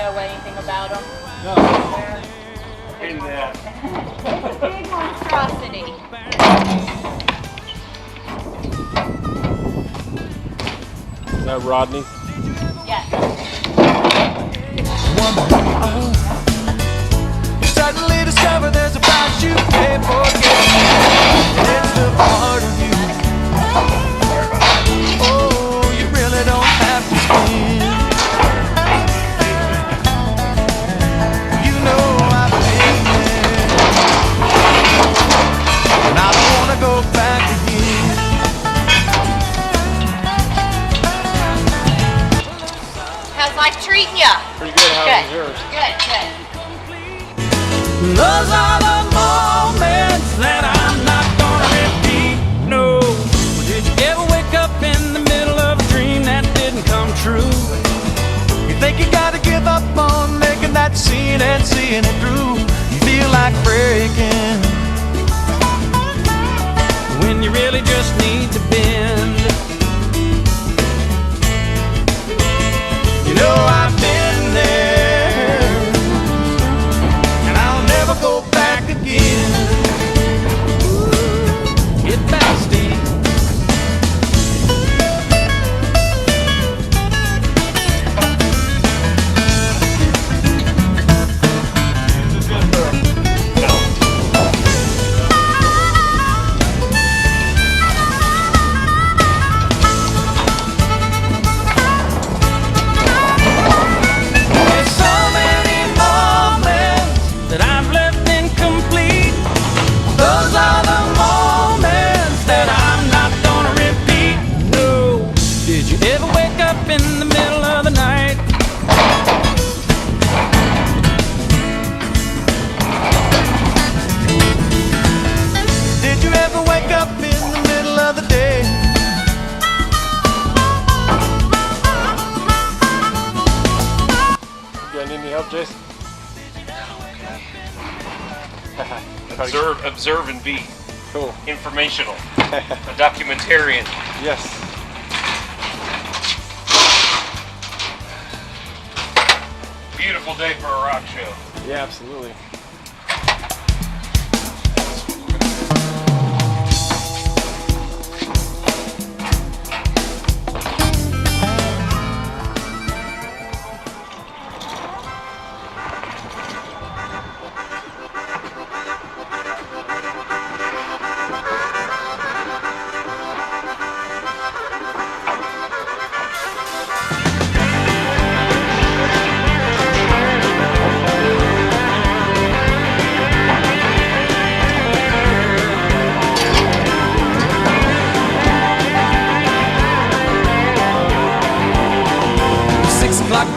know anything about them? No. It's a big monstrosity. Is that Rodney? Yes. You suddenly discover there's a price you pay for getting it's the part of you. Oh, you really don't have to spend. You know I've been there, and I don't wanna go back again. How's life treating ya? Pretty good. How Good. was yours? Good, good. Those are the moments that I'm not gonna repeat. No. Did you ever wake up in the middle of a dream that didn't come true? You think you gotta give up on making that scene and seeing it through. You feel like breaking when you really just need to bend. You know I've been there, and I'll never go back again. Get back, Steve. There's so many moments that I've left incomplete. Those are the moments that I'm not gonna repeat. No. Did you ever wake up in the middle of the night? Did you ever wake up in the middle of the day? You got any help, Jason? Observe and be Cool. informational. A documentarian. Yes. Beautiful day for a rock show. Yeah, absolutely.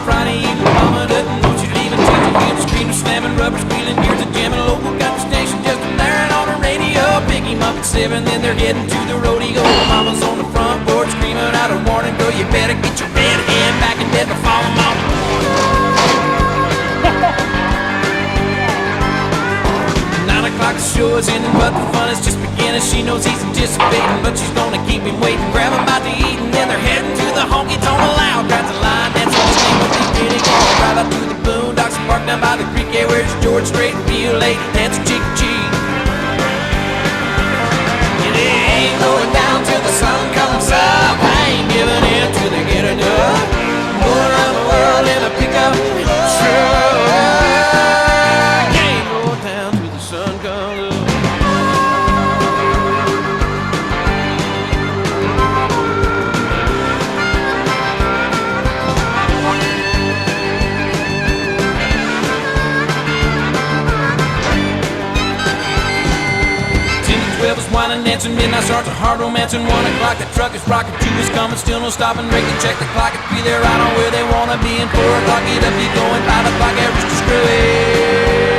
Friday evening, mama doesn't want you leaving. Teacher hips screaming, slamming, rubber squealing, gears are jamming. Local country station just blaring on the radio. Pick him up at 7, then they're heading to the rodeo. Mama's on the front porch screaming out a warning, girl, you better get your red hand back in bed before I'm on. 9 o'clock, the show is ending, but the fun is just beginning. She knows he's anticipating, but she's gonna keep him waiting. Grab him out to eat, and then they're heading to the honky tonk loud. Drives a line, that's what his name will be pretty good. Drive out to the boondocks and park down by the creek. Yeah, where's George Strait and Rio Lake? Dance a cheek to cheek. And it ain't going down till the sun comes up. I ain't giving in till they get enough. Going around the world in a pickup truck. Ain't going down till the sun comes up. Wine and dancing, midnight starts a hard romancing. 1 o'clock, the truck is rocking. 2 is coming, still no stopping. Break and check the clock, and 3 they're right on where they wanna be. And 4 o'clock, get up, be going. 5 o'clock, average to screw it.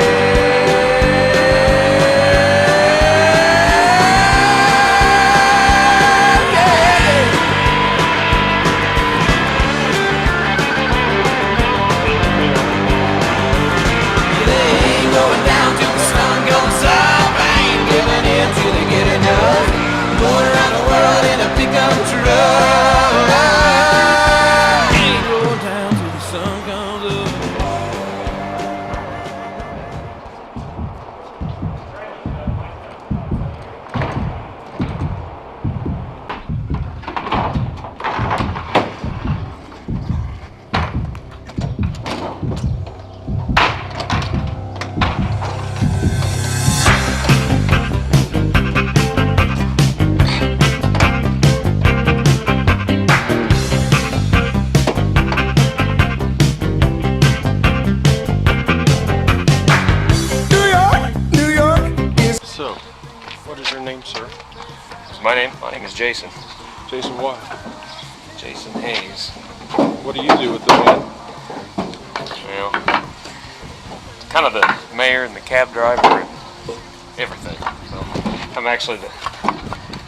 Ain't going down till the sun comes up. name, sir? My name is Jason. Jason what? Jason Hayes. What do you do with the van? Well, kind of the mayor and the cab driver and everything. So I'm actually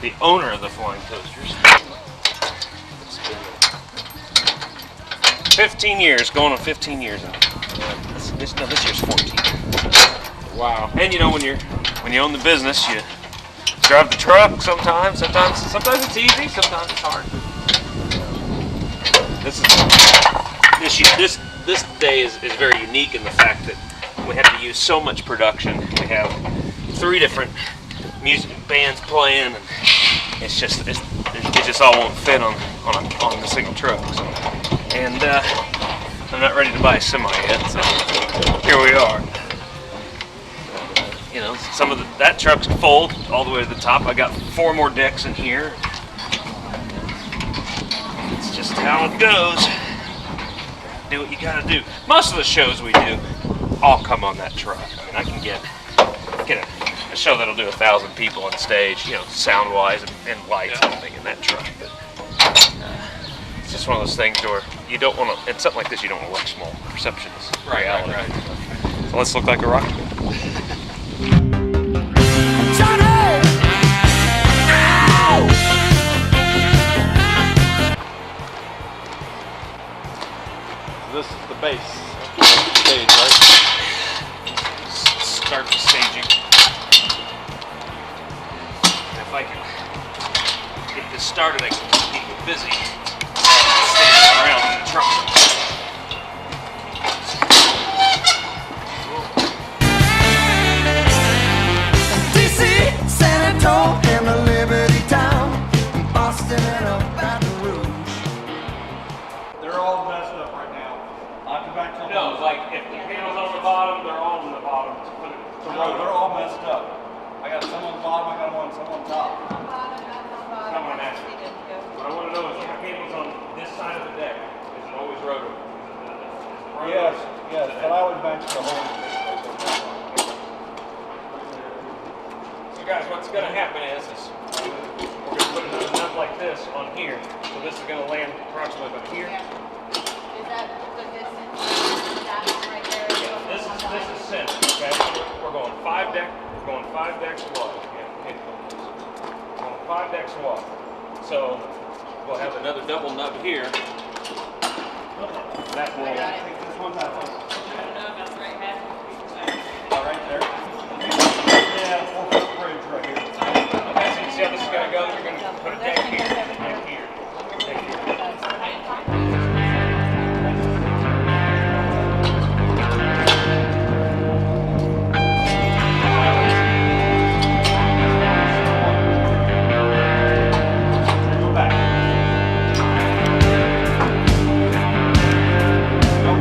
the owner of the Flying Toasters. It's been 15 years, going on 15 years. And this year's 14. Wow. And you know, when you own the business, you drive the truck sometimes it's easy, sometimes it's hard. This day is very unique in the fact that we have to use so much production. We have 3 different music bands playing, and it just all won't fit on the single truck. So, and I'm not ready to buy a semi yet, so here we are. You know, some of that truck's full all the way to the top. I got 4 more decks in here. It's just how it goes. Do what you gotta do. Most of the shows we do all come on that truck. I mean, I can get a show that'll do 1,000 people on stage, you know, sound wise and lights and everything in that truck. But it's just one of those things where you don't want to. In something like this, you don't want to look small. Perception is reality. Right. So let's look like a rock. This is the base stage, right? Start the staging. If I can get this started, I can keep people busy. Standing around in the truck. DC, San Antonio, and the Liberty Town, Boston and a Baton Rouge. They're all messed up right now. I'll come back to them. No, like if the panel's on the bottom, they're all on the bottom. No, they're all messed up. I got some on the bottom, I got some on top. Come on, ask me. What I want to know is if the cable's on this side of the deck, is it always rotary? Yes, but I would match the whole. So guys, what's going to happen is we're going to put another nut like this on here. So this is going to land approximately about here. Is that the distance? That right there? This is center, okay? We're going 5 decks wide. Yeah, okay. We're going 5 decks wide. So we'll have another double nub here. That will. This one, that one. Right there. Yeah, 4-foot bridge right here. Okay, so you see how this is going to go? You're going to put a deck here and a deck here. Deck here. Go back. Go.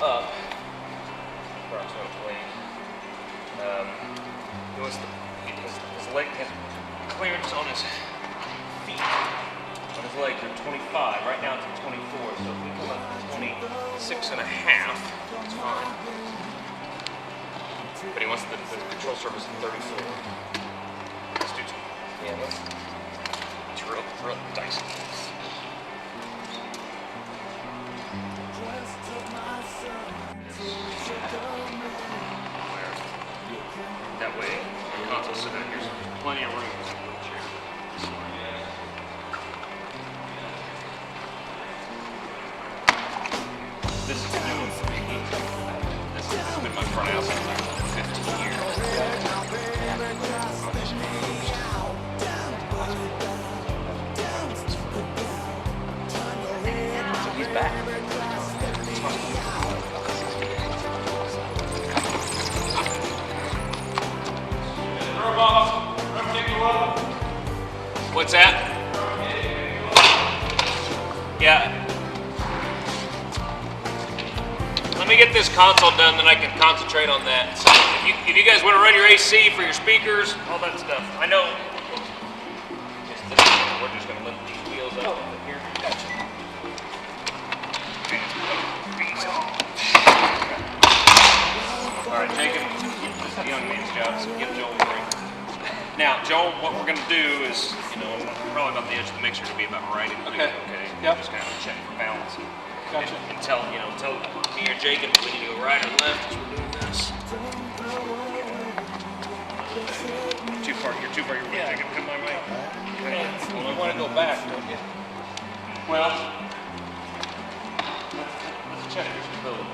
up approximately. He wants his leg has clearance on his feet. On his legs are 25. Right now it's at 24. So if we come up to 26 and a half, it's fine. But he wants the control surface at 34. Let's do 2. Yeah, it's real dicey. That way, the console sit down. Here's plenty of room for the wheelchair. This is a new one for me. This has been my front house for 15 years. So he's back. What's that? Yeah. Let me get this console done, then I can concentrate on that. So if you guys want to run your AC for your speakers, all that stuff. I know. We're just going to lift these wheels up here. Gotcha. All right, Jacob, this is the young man's job, so get Joel a drink. Now, Joel, what we're going to do is, probably about the edge of the mixer to be about right in the okay? Yep. Just kind of check for balance. Gotcha. And tell me or Jacob if we need to go right or left as we're doing this. You're too far your way, Jacob. Come my way. Okay. Well, you want to go back, don't you? Well, let's check your stability.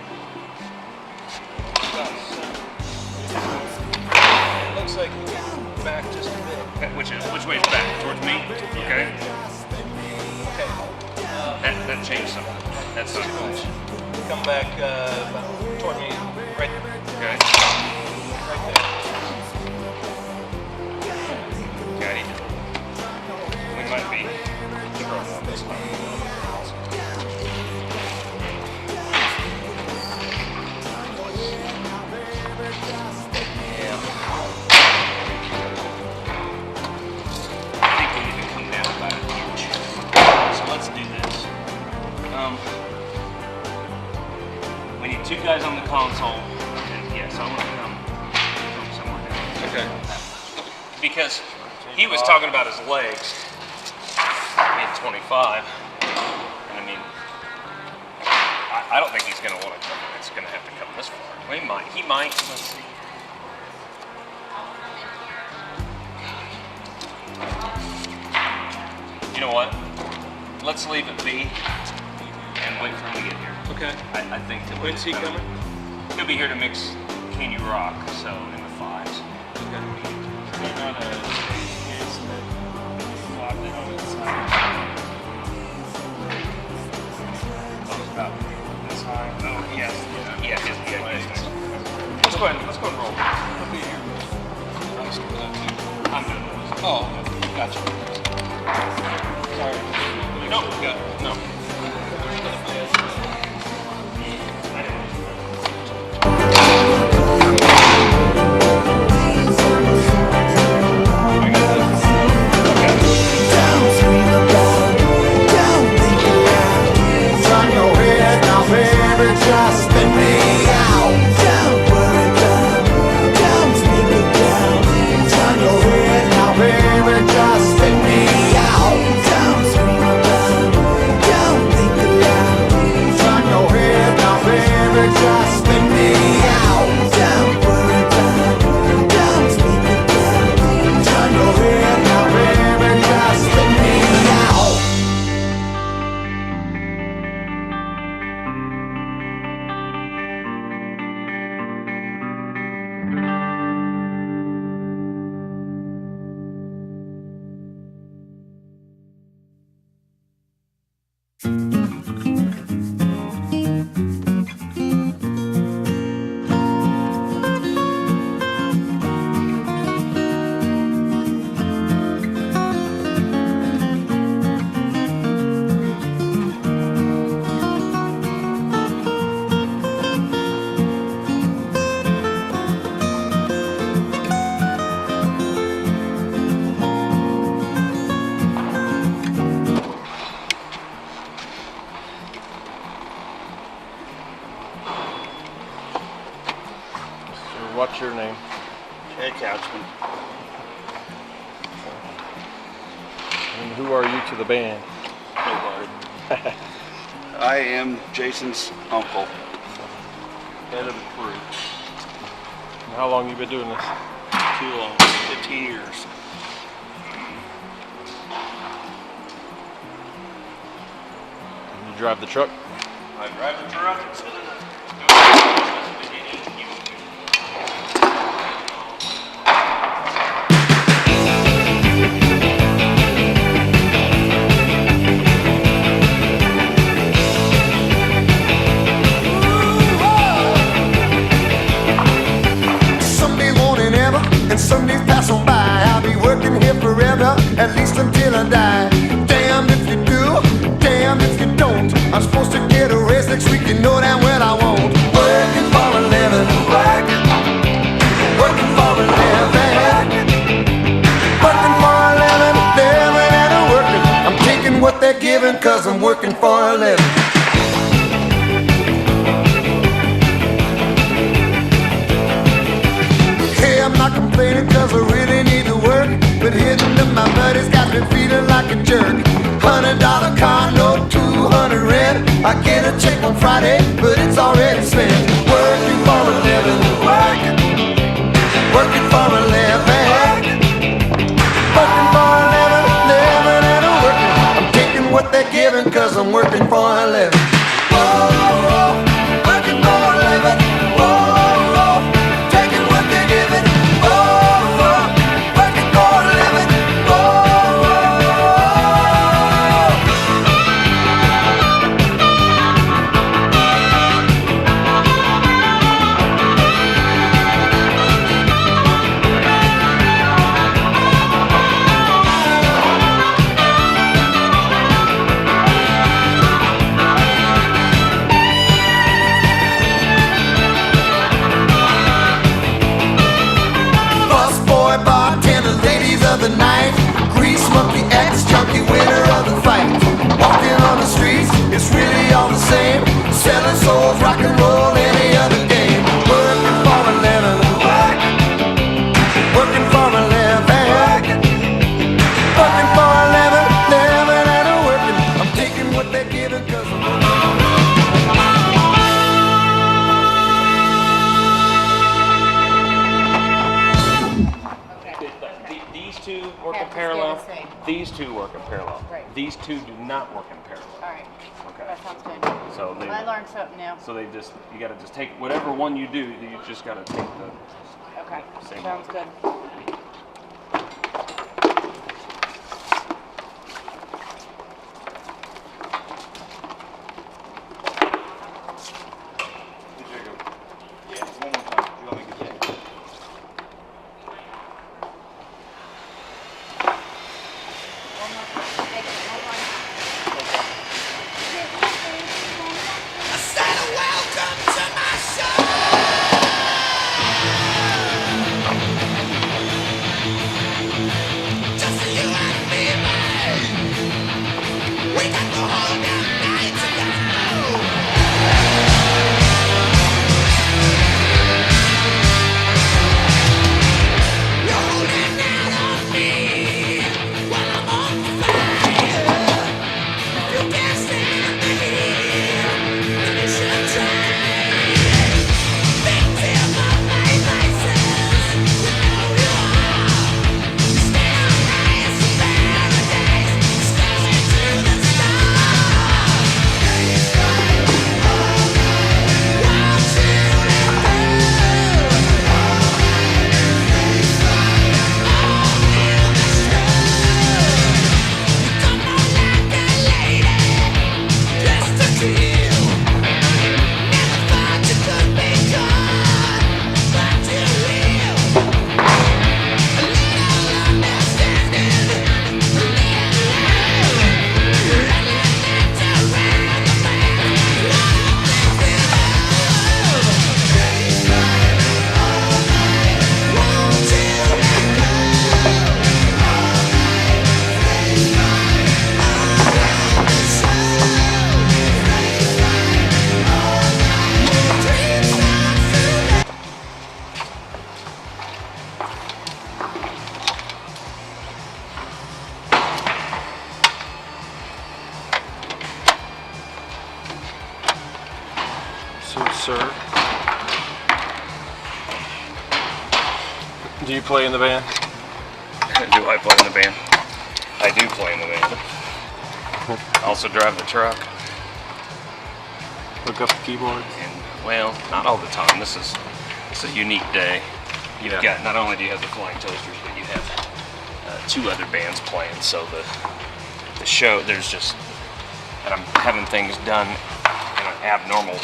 It looks like back just a bit. Okay, which way is back? Towards me? Okay. Okay. That changed something. That's not much. Come back about toward me, right there. Okay. Right there. Okay, I need to. We might be throwing on this one. We need 2 guys on the console, and yes, I want to come somewhere down. Okay. Because he was talking about his legs being 25, and I mean, I don't think he's going to want to come. It's going to have to come this far. Well, he might. Let's see. You know what? Let's leave it be and wait for him to get here. Okay. I think that When's he coming? He'll be here to mix Can You Rock, so in the 5s. About this high. Oh, yes. Yeah. Let's go ahead and roll. I'll be here. I'm doing this. Oh, gotcha. Sorry. No. Just spin me out. Don't worry, don't speak it down. Turn your head now, baby, just spin me out. Don't scream aloud, don't think aloud. what's your name? Ed Couchman. And who are you to the band? Nobody. I am Jason's uncle. Head of the crew. And how long you been doing this? Too long. 15 years. You drive the truck? I drive the truck. Someday won't it ever, and some days pass on by. I'll be working here forever, at least until I die. Damn if you do, damn if you don't. I'm supposed to get a raise next week, you know damn well I won't. Working for a living, working for a living, working for a living, living and a working. I'm taking what they're giving, cause I'm working for a living. I'm not complaining cause I really need to work, but hitting up my buddies got me feeling like a jerk. $100 car note, 200 rent. I get a check on Friday, but it's already spent. Working for a living, working for a living, working for a living, living and a working. I'm taking what they're giving cause I'm working for a living. Whoa, working for a living. Whoa, taking what they're giving. The night, grease monkey, ex-junkie, winner of the fight. Walking on the streets, it's really all the same. Selling souls, rock and roll, any other game. Working for a living, working for a living, working for a living, living and a working. I'm taking what they're giving cause I'm working. These two work in parallel. These two work in parallel. Right. These two do not work in parallel. All right. Okay. That sounds good. So they. I learned something new. So they just you got to just take whatever one you do. You just got to take the. Okay. Same Sounds one. good. Yeah, one more time. You want me to get that? One more time. Make it one more. I said welcome to my show. sir. Do you play in the band? Do I play in the band? I do play in the band. I also drive the truck. Hook up the keyboard? And, well, not all the time. This is a unique day. You've Yeah. got, not only do you have the Flying Toasters, but you have 2 other bands playing. So the show, there's just, and I'm having things done in an abnormal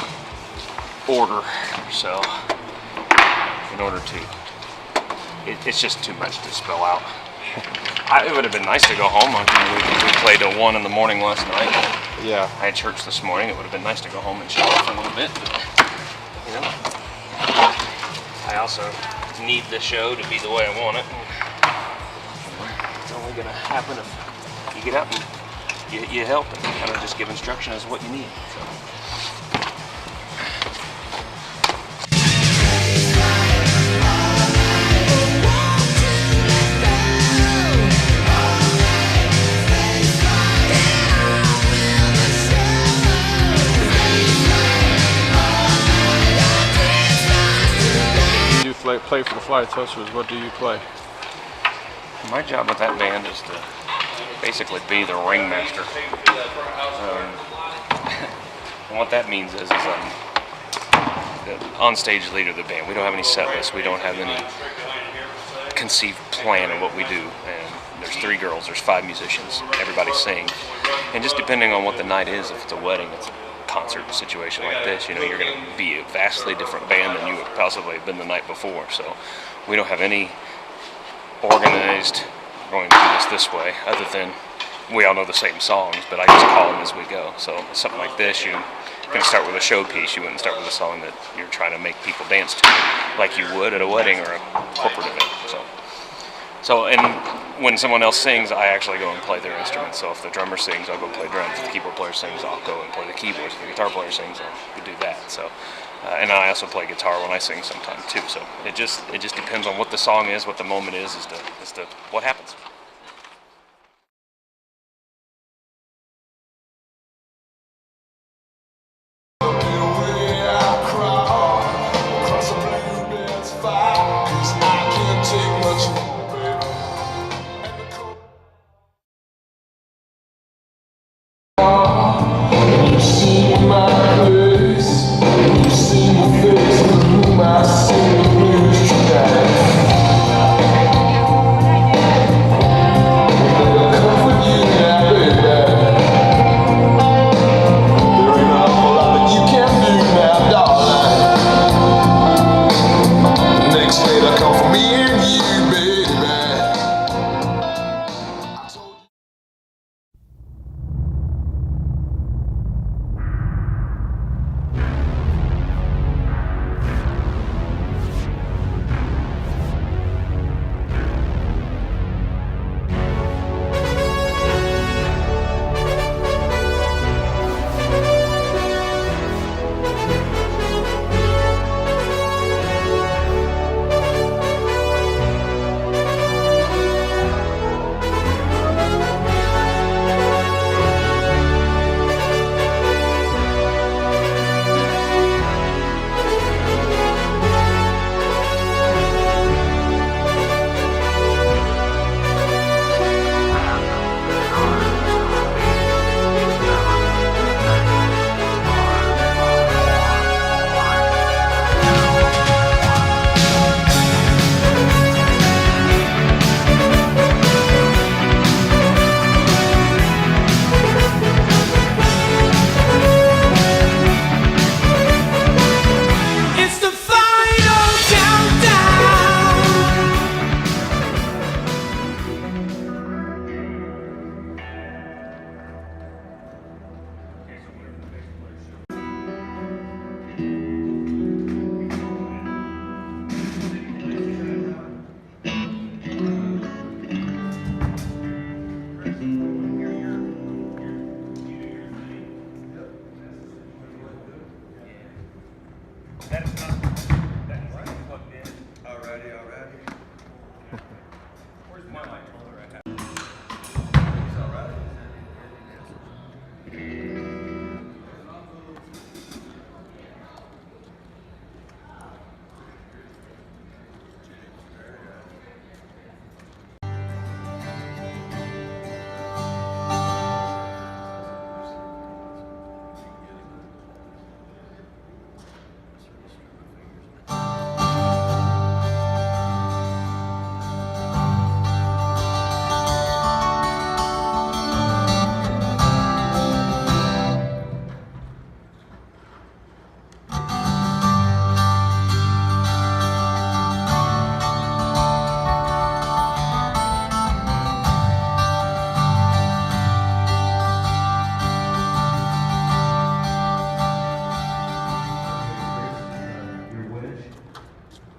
order. So in order to, it's just too much to spell out. It would have been nice to go home. I mean, we played till 1 in the morning last night. Yeah. I had church this morning. It would have been nice to go home and shower for a little bit, but, you know, I also need the show to be the way I want it. It's only gonna happen if you get out and you help and kind of just give instruction as what you need. So. Play for the Flying Toasters. What do you play? My job with that band is to basically be the ringmaster. And what that means is I'm the on-stage leader of the band. We don't have any set lists. We don't have any conceived plan of what we do. And there's 3 girls. There's 5 musicians. Everybody sings. And just depending on what the night is, if it's a wedding, it's a concert situation like this, you know, you're going to be a vastly different band than you would possibly have been the night before. So we don't have any organized, we're going to do this way, other than we all know the same songs, but I just call them as we go. So something like this, you're going to start with a showpiece. You wouldn't start with a song that you're trying to make people dance to like you would at a wedding or a corporate event. So and when someone else sings, I actually go and play their instrument. So if the drummer sings, I'll go play drums. If the keyboard player sings, I'll go and play the keyboards. If the guitar player sings, I'll do that. So, and I also play guitar when I sing sometimes too. So it just depends on what the song is, what the moment is to what happens.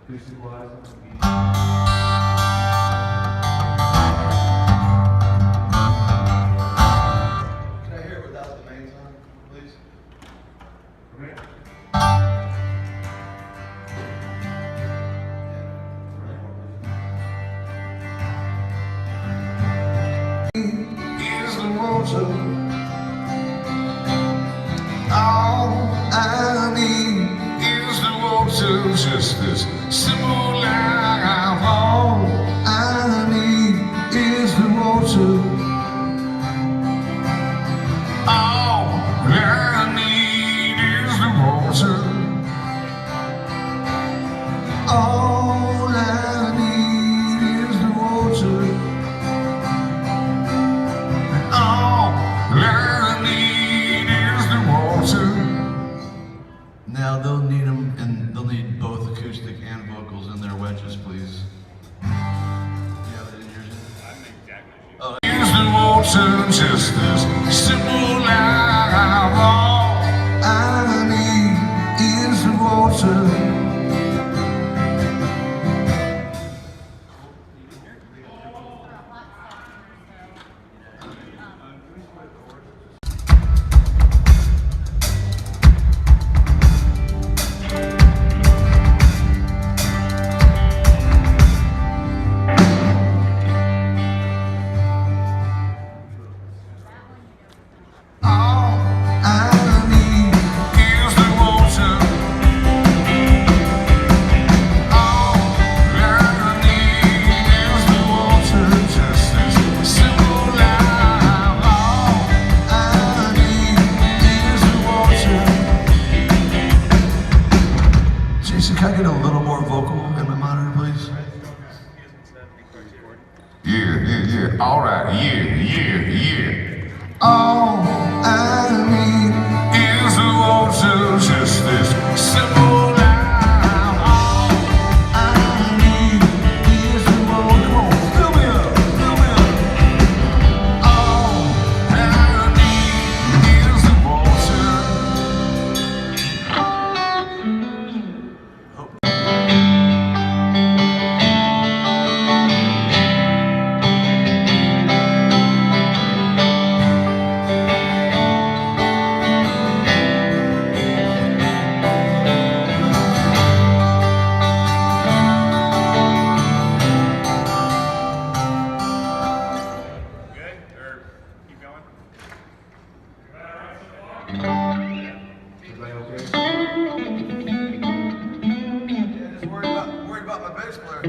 Can I hear it without the mains on, please? Is the water all I need? Is the water just this simple life? All I need is the water. All I need is the water. All I need is the water. All I need is the water. Now they'll need them, and they'll need both acoustic and vocals in their wedges, please. Yeah, that in yours. Is the water just as simple as all I need is the water. All I need is the water. All I need is the water, just as simple as all I need is the water. Jason, can I get a little more vocal in my monitor, please? Yeah. All right. Yeah. All I need is the water, just this simple life. All I need is the water. Come on, fill me up. All I need is the Worried about my bass player.